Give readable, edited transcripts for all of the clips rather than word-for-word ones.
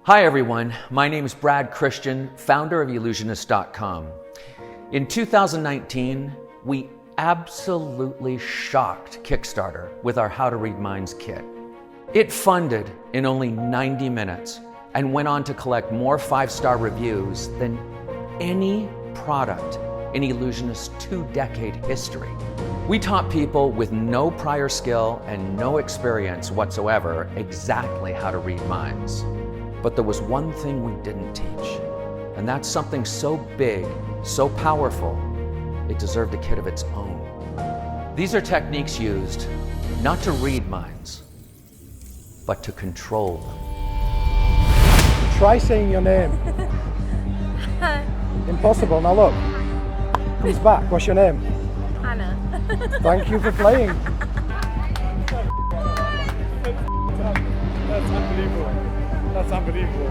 Hi everyone, my name is Brad Christian, founder of Ellusionist.com. In 2019, we absolutely shocked Kickstarter with our How to Read Minds kit. It funded in only 90 minutes and went on to collect more 5-star reviews than any product in Ellusionist's 2-decade history. We taught people with no prior skill and no experience whatsoever exactly how to read minds. But there was one thing we didn't teach, and that's something so big, so powerful, it deserved a kit of its own. These are techniques used not to read minds, but to control them. Try saying your name. Impossible. Now look. Comes back. What's your name? Hannah. Thank you for playing. That's unbelievable. That's unbelievable.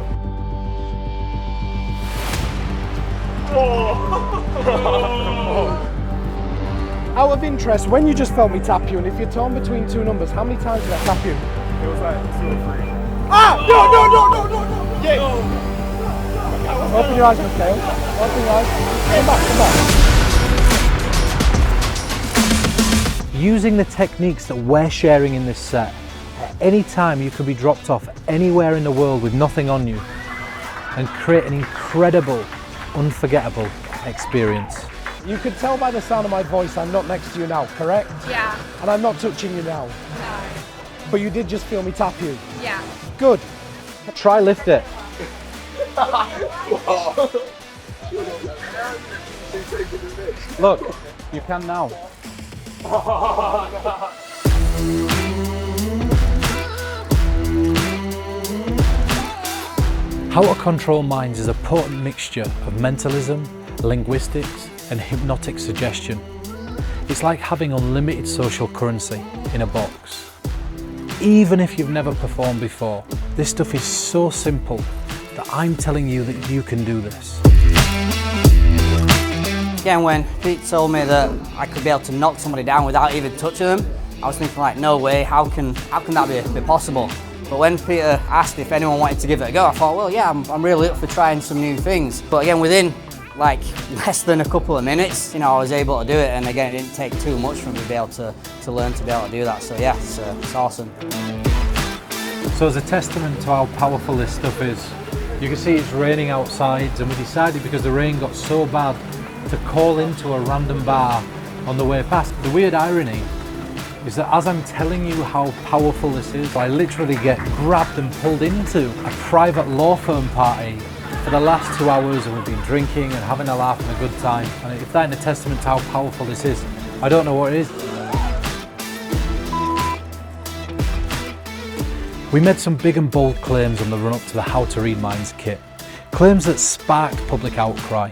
Out of interest, when you just felt me tap you, and if you're torn between two numbers, how many times did I tap you? It was like 2 or 3. Ah! No! Yeah. Open your eyes, Mikhail. Open your eyes. Come back. Using the techniques that we're sharing in this set, at any time you could be dropped off anywhere in the world with nothing on you and create an incredible, unforgettable experience. You could tell by the sound of my voice I'm not next to you now, correct? Yeah. And I'm not touching you now. No. But you did just feel me tap you. Yeah. Good. Try lift it. Look, you can now. How to Control Minds is a potent mixture of mentalism, linguistics, and hypnotic suggestion. It's like having unlimited social currency in a box. Even if you've never performed before, this stuff is so simple that I'm telling you that you can do this. Again, when Pete told me that I could be able to knock somebody down without even touching them, I was thinking like, no way, how can that be possible? But when Peter asked if anyone wanted to give it a go, I thought, well, yeah, I'm really up for trying some new things. But again, within like less than a couple of minutes, I was able to do it. And again, it didn't take too much for me to be able to learn to be able to do that. So yeah, it's awesome. So as a testament to how powerful this stuff is, you can see it's raining outside, and we decided, because the rain got so bad, to call into a random bar on the way past. The weird irony is that as I'm telling you how powerful this is, I literally get grabbed and pulled into a private law firm party for the last 2 hours, and we've been drinking and having a laugh and a good time. And if that ain't a testament to how powerful this is, I don't know what it is. We made some big and bold claims on the run up to the How to Read Minds kit. Claims that sparked public outcry.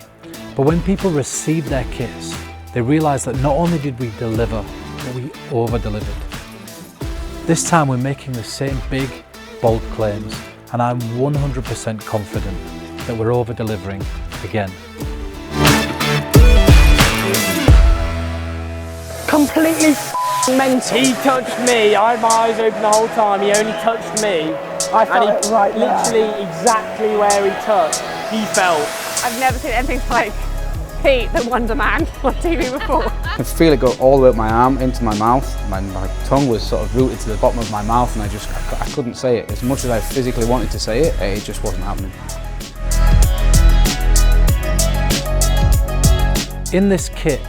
But when people received their kits, they realised that not only did we deliver, but we over-delivered. This time we're making the same big, bold claims, and I'm 100% confident that we're over-delivering again. Completely mental. He touched me. I had my eyes open the whole time. He only touched me. I felt it right there. Literally exactly where he touched, he felt. I've never seen anything like Pete, the Wonder Man, on TV before. I could feel it go all the way up my arm into my mouth. My tongue was sort of rooted to the bottom of my mouth, and I couldn't say it. As much as I physically wanted to say it, it just wasn't happening. In this kit,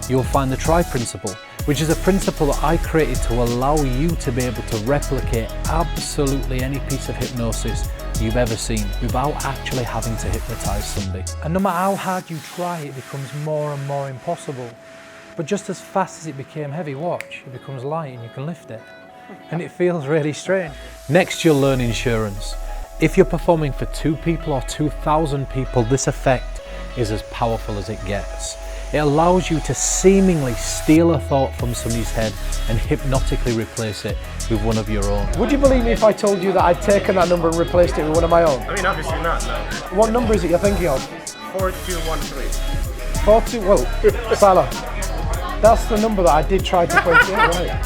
you'll find the try principle, which is a principle that I created to allow you to be able to replicate absolutely any piece of hypnosis you've ever seen without actually having to hypnotize somebody. And no matter how hard you try, it becomes more and more impossible. But just as fast as it became heavy, watch, it becomes light and you can lift it. And it feels really strange. Next, you'll learn insurance. If you're performing for 2 people or 2,000 people, this effect is as powerful as it gets. It allows you to seemingly steal a thought from somebody's head and hypnotically replace it with one of your own. Would you believe me if I told you that I'd taken that number and replaced it with one of my own? I mean, obviously not, no. What number is it you're thinking of? 4213. 42, well, Salah. That's the number that I did try to place in, right?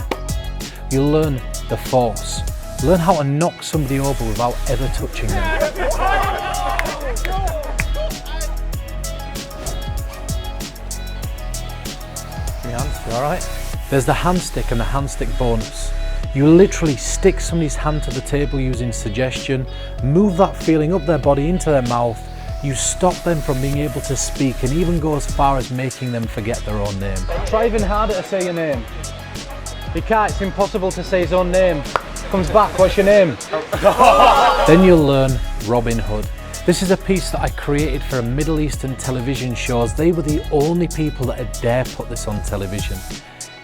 You'll learn the force, Learn how to knock somebody over without ever touching them. Your hands, you alright? There's the hand stick and the hand stick bonus. You literally stick somebody's hand to the table using suggestion, move that feeling up their body into their mouth, you stop them from being able to speak and even go as far as making them forget their own name. Try even harder to say your name. You can't, it's impossible to say his own name. Comes back, what's your name? Then you'll learn Robin Hood. This is a piece that I created for a Middle Eastern television show, as they were the only people that had dare put this on television.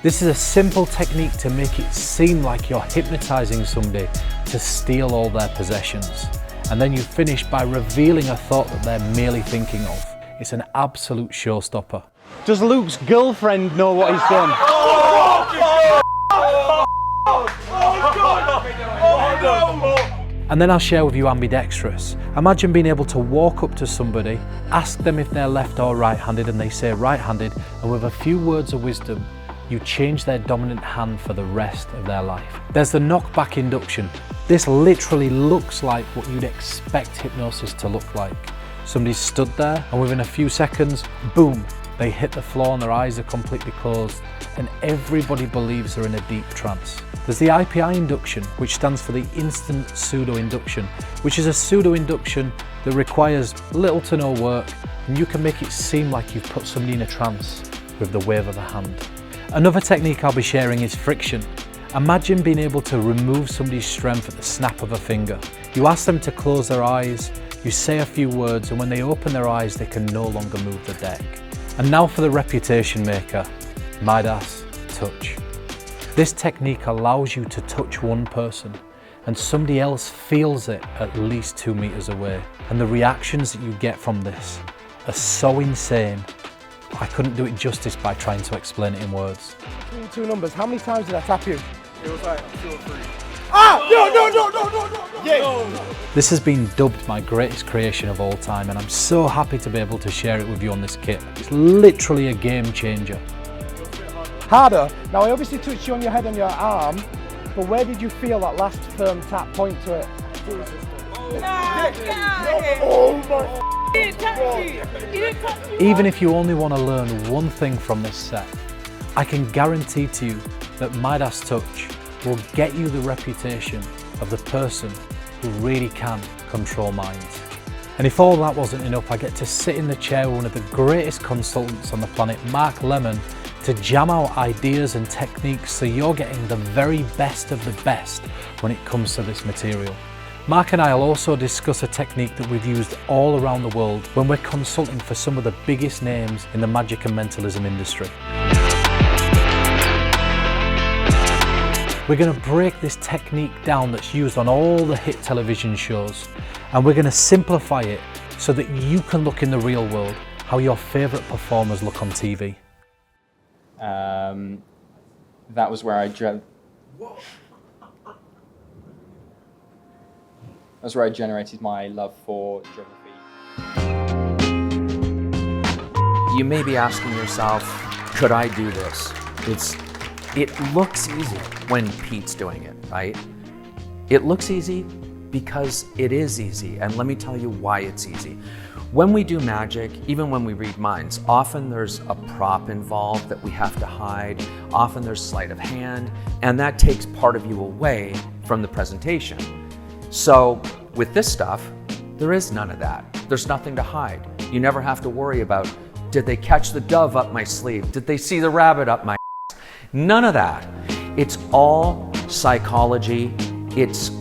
This is a simple technique to make it seem like you're hypnotizing somebody to steal all their possessions. And then you finish by revealing a thought that they're merely thinking of. It's an absolute showstopper. Does Luke's girlfriend know what he's done? And then I'll share with you ambidextrous. Imagine being able to walk up to somebody, ask them if they're left or right-handed, and they say right-handed, and with a few words of wisdom, you change their dominant hand for the rest of their life. There's the knockback induction. This literally looks like what you'd expect hypnosis to look like. Somebody's stood there and within a few seconds, boom, they hit the floor and their eyes are completely closed and everybody believes they're in a deep trance. There's the IPI induction, which stands for the instant pseudo induction, which is a pseudo induction that requires little to no work and you can make it seem like you've put somebody in a trance with the wave of a hand. Another technique I'll be sharing is friction. Imagine being able to remove somebody's strength at the snap of a finger. You ask them to close their eyes, you say a few words, and when they open their eyes, they can no longer move the deck. And now for the reputation maker, Midas touch. This technique allows you to touch one person and somebody else feels it at least 2 meters away. And the reactions that you get from this are so insane. I couldn't do it justice by trying to explain it in words. Between two numbers, how many times did I tap you? It was like 2 or 3. Ah! No! Yeah. This has been dubbed my greatest creation of all time and I'm so happy to be able to share it with you on this kit. It's literally a game changer. Harder. Now I obviously touched you on your head and your arm, but where did you feel that last firm tap? Point to it. Even if you only want to learn one thing from this set, I can guarantee to you that Midas Touch will get you the reputation of the person who really can control minds. And if all that wasn't enough, I get to sit in the chair with one of the greatest consultants on the planet, Mark Lemon, to jam out ideas and techniques so you're getting the very best of the best when it comes to this material. Mark and I will also discuss a technique that we've used all around the world when we're consulting for some of the biggest names in the magic and mentalism industry. We're going to break this technique down that's used on all the hit television shows, and we're going to simplify it so that you can look in the real world how your favourite performers look on TV. That was where I That's where I generated my love for geography. You may be asking yourself, could I do this? It looks easy when Pete's doing it, right? It looks easy because it is easy, and let me tell you why it's easy. When we do magic, even when we read minds, often there's a prop involved that we have to hide, often there's sleight of hand, and that takes part of you away from the presentation. So with this stuff, there is none of that. There's nothing to hide. You never have to worry about, did they catch the dove up my sleeve? Did they see the rabbit up my ass? None of that. It's all psychology. It's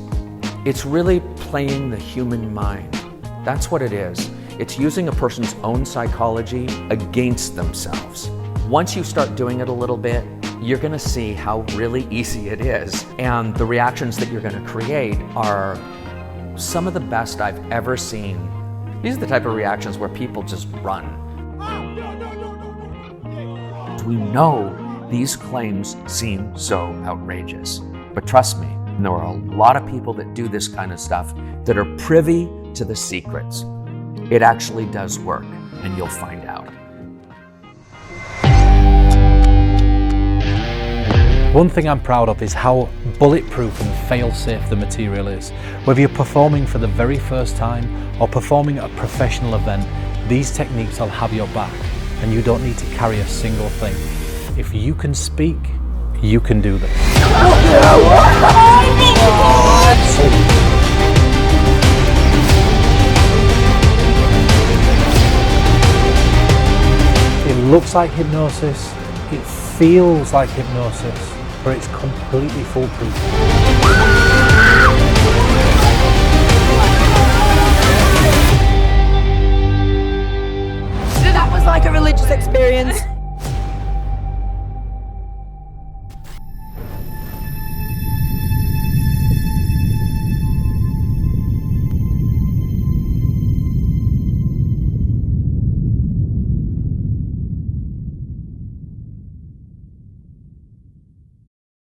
really playing the human mind. That's what it is. It's using a person's own psychology against themselves. Once you start doing it a little bit, you're gonna see how really easy it is. And the reactions that you're gonna create are some of the best I've ever seen. These are the type of reactions where people just run. We know these claims seem so outrageous, but trust me, there are a lot of people that do this kind of stuff that are privy to the secrets. It actually does work, and you'll find out. One thing I'm proud of is how bulletproof and fail-safe the material is. Whether you're performing for the very first time or performing at a professional event, these techniques will have your back and you don't need to carry a single thing. If you can speak, you can do this. It looks like hypnosis, it feels like hypnosis, but it's completely foolproof. That was like a religious experience.